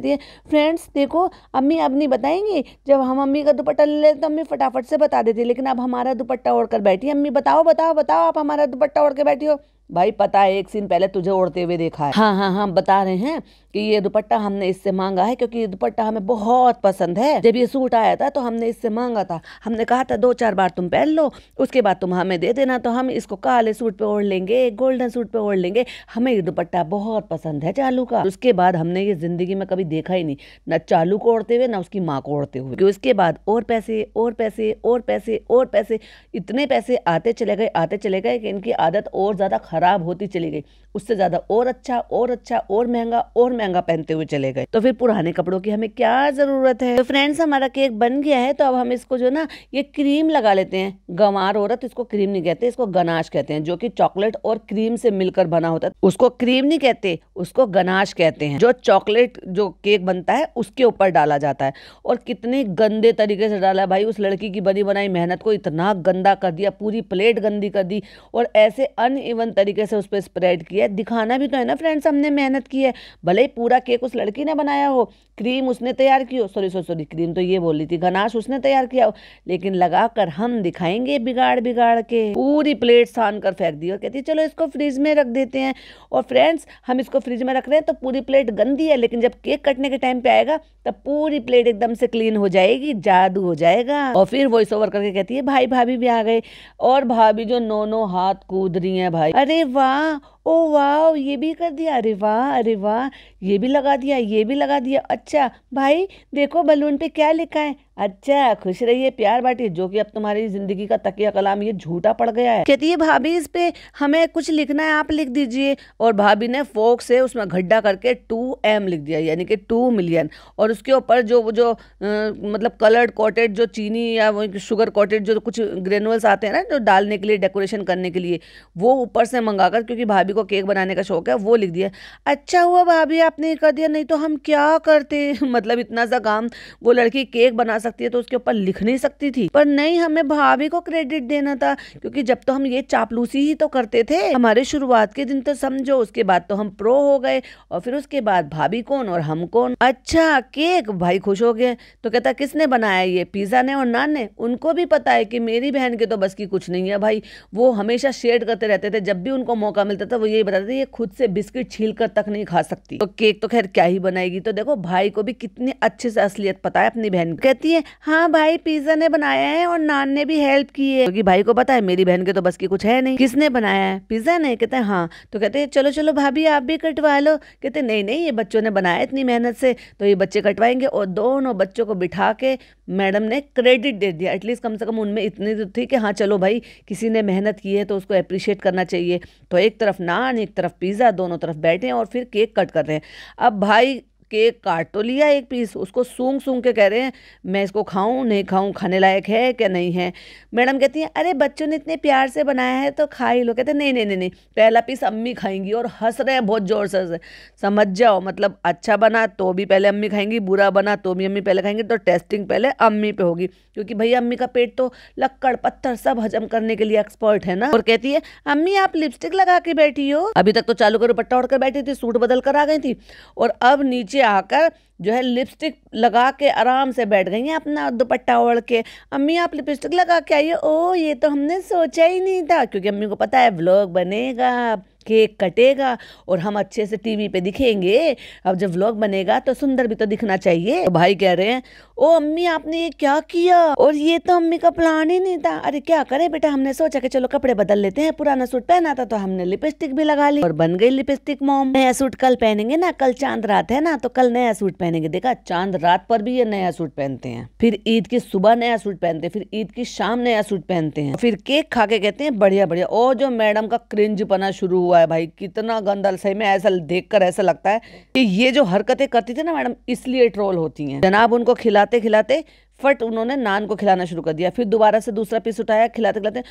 फ्रेंड्स देखो, अम्मी अब नहीं बताएंगी, जब हम अम्मी का दुपट्टा ले लेते तो अम्मी फटाफट से बता देती, लेकिन अब हमारा दुपट्टा ओढ़ कर बैठी। अम्मी बताओ बताओ बताओ, आप हमारा दुपट्टा ओढ़ के बैठी हो। भाई पता है, एक सीन पहले तुझे ओढ़ते हुए देखा है। हाँ हाँ हाँ, बता रहे हैं कि ये दुपट्टा हमने इससे मांगा है, क्योंकि ये दुपट्टा हमें बहुत पसंद है। जब ये सूट आया था तो हमने इससे मांगा था, हमने कहा था 2-4 बार तुम पहन लो, उसके बाद तुम हमें दे देना, तो हम इसको काले सूट पे ओढ़ लेंगे, गोल्डन सूट पे ओढ़ लेंगे। हमें ये दुपट्टा बहुत पसंद है चालू का। उसके बाद हमने ये जिंदगी में कभी देखा ही नहीं, न चालू को ओढ़ते हुए, न उसकी माँ को ओढ़ते हुए। उसके बाद और पैसे और पैसे और पैसे और पैसे, इतने पैसे आते चले गए कि इनकी आदत और ज्यादा खराब होती चली गई। उससे ज्यादा और अच्छा और महंगा पहनते हुए चले गए। तो फिर पुराने कपड़ों की हमें क्या जरूरत है। तो फ्रेंड्स, हमारा केक बन गया है, तो अब हम इसको जो ना ये क्रीम लगा लेते हैं। गंवार औरत इसको क्रीम नहीं कहते, इसको गनाश कहते हैं, जो कि चॉकलेट और क्रीम से मिलकर बना होता है। उसको क्रीम नहीं कहते, उसको गनाश कहते हैं। जो चॉकलेट जो केक बनता है उसके ऊपर डाला जाता है। और कितने गंदे तरीके से डाला भाई, उस लड़की की बनी बनाई मेहनत को इतना गंदा कर दिया, पूरी प्लेट गंदी कर दी, और ऐसे अनइवन तरीके से उस पर स्प्रेड किया। दिखाना भी तो है ना फ्रेंड्स, हमने मेहनत की है। भले ही पूरा केक उस लड़की ने बनाया हो, क्रीम उसने तैयार की हो, सॉरी क्रीम तो ये बोल रही थी, गनाश उसने तैयार किया हो, लेकिन लगाकर हम दिखाएंगे बिगाड़ बिगाड़ के। पूरी प्लेट सान कर फेंक दी और कहती चलो इसको फ्रिज में रख देते हैं। और फ्रेंड्स, हम इसको फ्रिज में रख रहे हैं तो पूरी प्लेट गंदी है, लेकिन जब केक कटने के टाइम पे आएगा तब पूरी प्लेट एकदम से क्लीन हो जाएगी, जादू हो जाएगा। और फिर वॉइस ओवर करके कहती है भाई भाभी भी आ गए, और भाभी जो 9 हाथ कूद रही है भाई। अरे वाह, ओ वाह, ये भी कर दिया, अरे वाह अरे वाह, ये भी लगा दिया, ये भी लगा दिया। अच्छा भाई देखो बलून पे क्या लिखा है। अच्छा, खुश रहिए प्यार बांटिए, जो कि अब तुम्हारी जिंदगी का तकिया कलाम ये झूठा पड़ गया है। कहती है भाभी इस पे हमें कुछ लिखना है, आप लिख दीजिए। और भाभी ने फोक से उसमें गड्ढा करके 2M लिख दिया, यानी कि 2 मिलियन। और उसके ऊपर जो जो मतलब कलर्ड कॉटेड जो चीनी या वो शुगर कॉटेड जो कुछ ग्रेनुअल्स आते हैं ना, जो डालने के लिए डेकोरेशन करने के लिए, वो ऊपर से मंगाकर, क्योंकि भाभी को केक बनाने का शौक है, वो लिख दिया। अच्छा हुआ भाभी आपने कर दिया, नहीं तो हम क्या करते। मतलब इतना सा काम, वो लड़की केक बना सकती है तो उसके ऊपर लिख नहीं सकती थी। पर नहीं, हमें भाभी को क्रेडिट देना था, क्योंकि जब तो हम ये चापलूसी ही तो करते थे। हमारे शुरुआत के दिन तो समझो, उसके बाद तो हम प्रो हो गए, और फिर उसके बाद भाभी कौन और हम कौन। अच्छा केक, भाई खुश हो गए। तो कहता किसने बनाया ये, पिज्जा ने और नान ने। उनको भी पता है कि मेरी बहन के तो बस की कुछ नहीं है भाई, वो हमेशा शेयर करते रहते थे। जब भी उनको मौका मिलता था वो यही बताते थे, ये खुद से बिस्किट छील कर तक नहीं खा सकती, तो केक तो खैर क्या ही बनाएगी। तो देखो भाई को भी कितने अच्छे से असलियत पता है अपनी बहन। कहती है हाँ भाई पिज्जा ने बनाया है और नान ने भी हेल्प की है, क्योंकि भाई को पता है मेरी बहन के तो बस की कुछ है नहीं। किसने बनाया है, पिज्जा ने। कहते हैं हाँ। तो कहते हैं चलो चलो भाभी आप भी कटवा लो। कहते नहीं नहीं, ये बच्चों ने बनाया इतनी मेहनत से, तो ये बच्चे कटवाएंगे। और दोनों बच्चों को बिठा के मैडम ने क्रेडिट दे दिया। एटलीस्ट कम से कम उनमें इतनी तो थी कि हाँ चलो भाई किसी ने मेहनत की है तो उसको अप्रिशिएट करना चाहिए। तो एक तरफ नान एक तरफ पिज्जा, दोनों तरफ बैठे हैं और फिर केक कट कर रहे हैं। अब भाई केक काट तो लिया एक पीस, उसको सूंघ सूंघ के कह रहे हैं मैं इसको खाऊं नहीं खाऊं, खाने लायक है क्या नहीं है। मैडम कहती है अरे बच्चों ने इतने प्यार से बनाया है तो खा ही लो। कहते नहीं नहीं नहीं नहीं, पहला पीस अम्मी खाएंगी। और हंस रहे हैं बहुत जोर से, समझ जाओ। मतलब अच्छा बना तो भी पहले अम्मी खाएंगी, बुरा बना तो भी अम्मी पहले खाएंगी, तो टेस्टिंग पहले अम्मी पे होगी, क्योंकि भैया अम्मी का पेट तो लक्कड़ पत्थर सब हजम करने के लिए एक्सपर्ट है ना। और कहती है अम्मी आप लिपस्टिक लगा के बैठी हो, अभी तक तो चालू कर दुपट्टा ओढ़ कर बैठी थी, सूट बदल कर आ गई थी, और अब नीचे आकर जो है लिपस्टिक लगा के आराम से बैठ गई हैं अपना दुपट्टा ओढ़ के। अम्मी आप लिपस्टिक लगा के आइए। ओ ये तो हमने सोचा ही नहीं था, क्योंकि अम्मी को पता है व्लॉग बनेगा, केक कटेगा और हम अच्छे से टीवी पे दिखेंगे। अब जब व्लॉग बनेगा तो सुंदर भी तो दिखना चाहिए। तो भाई कह रहे हैं ओ अम्मी आपने ये क्या किया, और ये तो अम्मी का प्लान ही नहीं था। अरे क्या करे बेटा, हमने सोचा कि चलो कपड़े बदल लेते हैं, पुराना सूट पहना था तो हमने लिपस्टिक भी लगा ली और बन गई लिपस्टिक मॉम। नया सूट कल पहनेंगे ना, कल चांद रात है ना, तो कल नया सूट पहनेंगे। देखा चांद रात पर भी ये नया सूट पहनते हैं, फिर ईद की सुबह नया सूट पहनते हैं, फिर ईद की शाम नया सूट पहनते हैं, फिर केक खा के कहते हैं बढ़िया बढ़िया। और जो मैडम का क्रिंज पना शुरू हुआ है भाई, कितना गंदा। सही में ऐसा देखकर ऐसा लगता है कि ये जो हरकतें करती थी ना मैडम, इसलिए ट्रोल होती हैं। जनाब उनको खिलाते खिलाते फट उन्होंने नान को खिलाना शुरू कर दिया, फिर दोबारा से दूसरा पीस उठाया, खिलाते खिलाते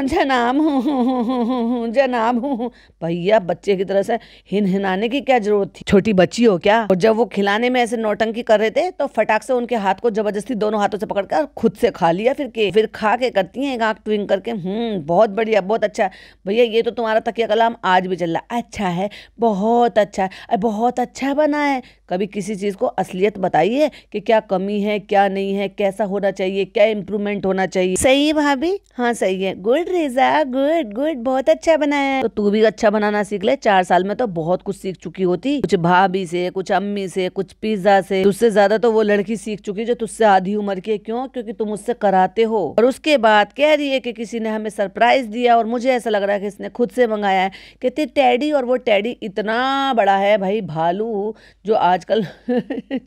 जनाब जनाब भैया बच्चे की तरह से हिनहिनाने की क्या जरूरत थी, छोटी बच्ची हो क्या। और जब वो खिलाने में ऐसे नौटंकी कर रहे थे तो फटाक से उनके हाथ को जबरदस्ती दोनों हाथों से पकड़कर खुद से खा लिया। फिर खा के करती हैं एक आंख ट्विंक करके, बहुत बढ़िया बहुत अच्छा भैया, ये तो तुम्हारा तकिया कलाम आज भी चल रहा। अच्छा है, बहुत अच्छा है, बहुत अच्छा बना है। कभी किसी चीज को असलियत बताइए कि क्या कमी है क्या नहीं है, कैसा होना चाहिए, क्या इम्प्रूवमेंट होना चाहिए। सही है भाभी, हाँ सही है, गुड रेजा गुड गुड, बहुत अच्छा बनाया है। तो तू भी अच्छा बनाना सीख ले, 4 साल में तो बहुत कुछ सीख चुकी होती, कुछ भाभी से, कुछ अम्मी से, कुछ पिज्जा से। तुझसे ज्यादा तो वो लड़की सीख चुकी जो तुझसे आधी उम्र की है। क्यों? क्योंकि तुम उससे कराते हो। और उसके बाद कह रही है कि किसी ने हमें सरप्राइज दिया और मुझे ऐसा लग रहा है कि इसने खुद से मंगाया है। कहते टैडी, और वो टैडी इतना बड़ा है भाई, भालू जो आजकल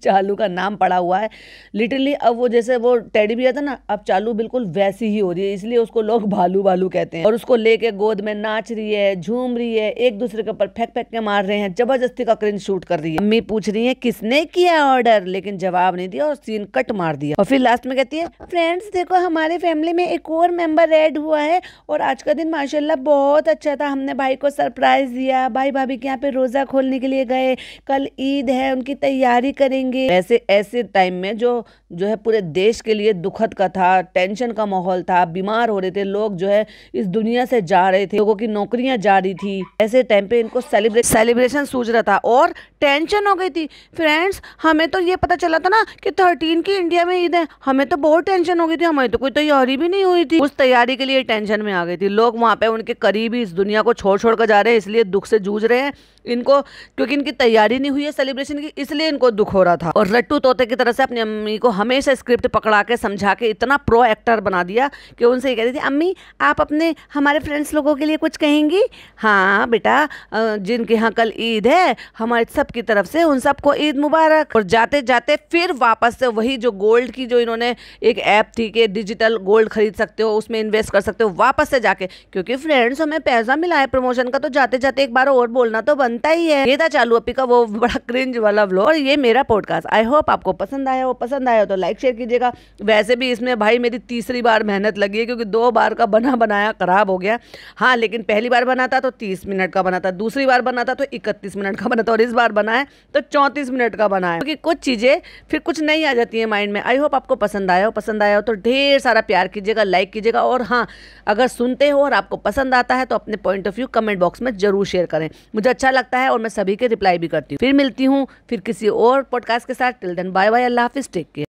चालू का नाम पड़ा हुआ है लिटरली। अब वो जैसे वो टेडी बियर था ना, अब चालू बिल्कुल वैसी ही हो रही है, इसलिए उसको लोग भालू भालू कहते हैं। और उसको लेके गोद में नाच रही है, झूम रही है, एक दूसरे के ऊपर फेंक फेंक के मार रहे हैं, जबरदस्ती का क्रिंज शूट कर रही है। अम्मी पूछ रही है किसने किया ऑर्डर, लेकिन जवाब नहीं दिया और सीन कट मार दिया। और फिर लास्ट में कहती है फ्रेंड्स देखो हमारे फैमिली में एक और मेंबर ऐड हुआ है और आज का दिन माशाल्लाह बहुत अच्छा था, हमने भाई को सरप्राइज दिया, भाई भाभी के यहाँ पे रोजा खोलने के लिए गए, कल ईद है उनकी तैयारी करेंगे। ऐसे टाइम में जो है पूरे देश के लिए दुखद का था, टेंशन का माहौल था, बीमार हो रहे थे लोग, जो है इस दुनिया से जा रहे थे, लोगों की नौकरियां जा रही थी, ऐसे टाइम पे इनको सेलिब्रेशन सूझ रहा था और टेंशन हो गई थी। फ्रेंड्स हमें तो ये पता चला था ना कि 13 की इंडिया में ईद है, हमें तो बहुत टेंशन हो गई थी, हमें तो कोई तैयारी भी नहीं हुई थी। उस तैयारी के लिए टेंशन में आ गई थी। लोग वहां पे उनके करीबी इस दुनिया को छोड़ छोड़ कर जा रहे हैं, इसलिए दुख से जूझ रहे हैं इनको, क्योंकि इनकी तैयारी नहीं हुई है सेलिब्रेशन की, इसलिए इनको दुख हो रहा था। और रट्टू तोते की तरह से अपनी अम्मी को हमेशा से स्क्रिप्ट पकड़ा के समझा के इतना प्रो एक्टर बना दिया कि उनसे ये कह रही थी, अम्मी आप अपने हमारे फ्रेंड्स लोगों के लिए कुछ कहेंगी? हाँ बेटा, जिनके यहाँ कल ईद है हमारे सब की तरफ से उन सबको ईद मुबारक। और जाते जाते फिर वापस से वही जो गोल्ड की जो इन्होंने एक ऐप थी कि डिजिटल गोल्ड खरीद सकते हो, उसमें इन्वेस्ट कर सकते हो, वापस से जाके, क्योंकि फ्रेंड्स हमें पैसा मिला है प्रमोशन का, तो जाते जाते एक बार और बोलना तो बनता ही है। ये था चालू अपी का वो बड़ा क्रिंज वाला व्लॉग और ये मेरा पॉडकास्ट। आई होप आपको पसंद आया हो। पसंद आया हो तो लाइक शेयर कीजिएगा। वैसे भी इसमें भाई मेरी तीसरी बार मेहनत लगी है, क्योंकि 2 बार का बना बनाया खराब हो गया। हाँ, लेकिन पहली बार बना था तो 30 मिनट का बना था, दूसरी बार बना था तो 31 मिनट का बना था, और इस बार बना है तो 34 मिनट का बना है, क्योंकि कुछ चीज़ें फिर कुछ नहीं आ जाती है माइंड में। आई होप आपको पसंद आया हो। पसंद आया हो तो ढेर सारा प्यार कीजिएगा, लाइक कीजिएगा। और हाँ, अगर सुनते हो और आपको पसंद आता है तो अपने point of view comment box में जरूर शेयर करें, मुझे अच्छा लगता है और मैं सभी के रिप्लाई भी करती हूँ। फिर मिलती हूँ फिर किसी और पॉडकास्ट के साथ। टिल देन बाय बाय, अल्लाह हाफिज़, टेक केयर।